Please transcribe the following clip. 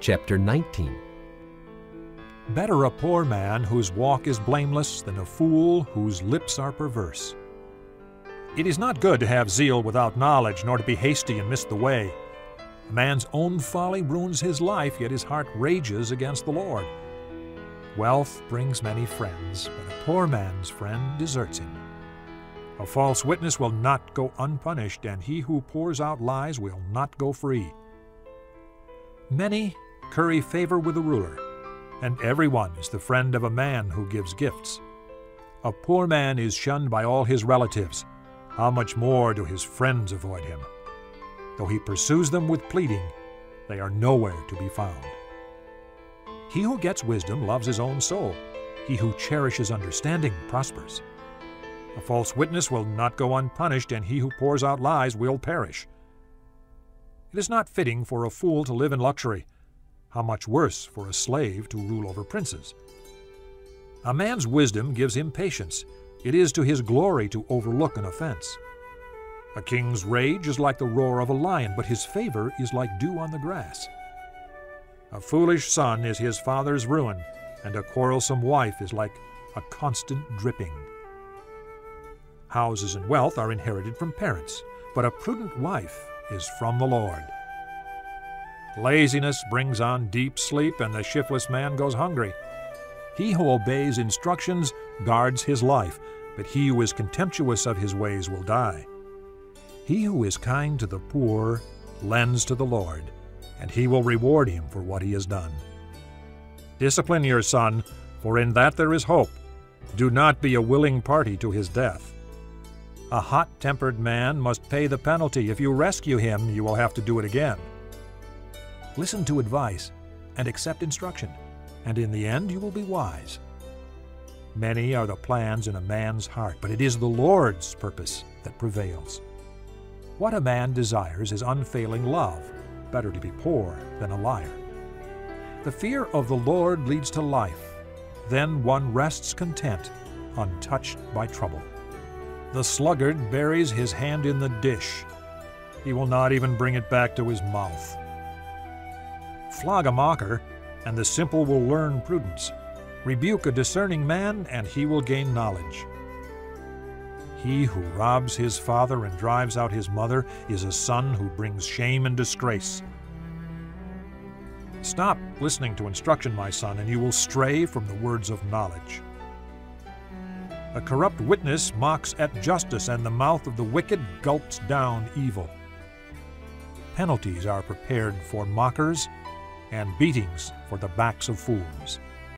chapter 19. Better a poor man whose walk is blameless than a fool whose lips are perverse. It is not good to have zeal without knowledge, nor to be hasty and miss the way. A man's own folly ruins his life, yet his heart rages against the Lord. Wealth brings many friends, but a poor man's friend deserts him. A false witness will not go unpunished, and he who pours out lies will not go free. Many curry favor with the ruler, and everyone is the friend of a man who gives gifts. A poor man is shunned by all his relatives. How much more do his friends avoid him? Though he pursues them with pleading, they are nowhere to be found. He who gets wisdom loves his own soul. He who cherishes understanding prospers. A false witness will not go unpunished, and he who pours out lies will perish. It is not fitting for a fool to live in luxury. How much worse for a slave to rule over princes? A man's wisdom gives him patience. It is to his glory to overlook an offense. A king's rage is like the roar of a lion, but his favor is like dew on the grass. A foolish son is his father's ruin, and a quarrelsome wife is like a constant dripping. Houses and wealth are inherited from parents, but a prudent wife is from the Lord. Laziness brings on deep sleep, and the shiftless man goes hungry. He who obeys instructions guards his life, but he who is contemptuous of his ways will die. He who is kind to the poor lends to the Lord, and he will reward him for what he has done. Discipline your son, for in that there is hope. Do not be a willing party to his death. A hot-tempered man must pay the penalty. If you rescue him, you will have to do it again. Listen to advice and accept instruction, and in the end you will be wise. Many are the plans in a man's heart, but it is the Lord's purpose that prevails. What a man desires is unfailing love. Better to be poor than a liar. The fear of the Lord leads to life. Then one rests content, untouched by trouble. The sluggard buries his hand in the dish. He will not even bring it back to his mouth. Flog a mocker, and the simple will learn prudence. Rebuke a discerning man, and he will gain knowledge. He who robs his father and drives out his mother is a son who brings shame and disgrace. Stop listening to instruction, my son, and you will stray from the words of knowledge. A corrupt witness mocks at justice, and the mouth of the wicked gulps down evil. Penalties are prepared for mockers, and beatings for the backs of fools.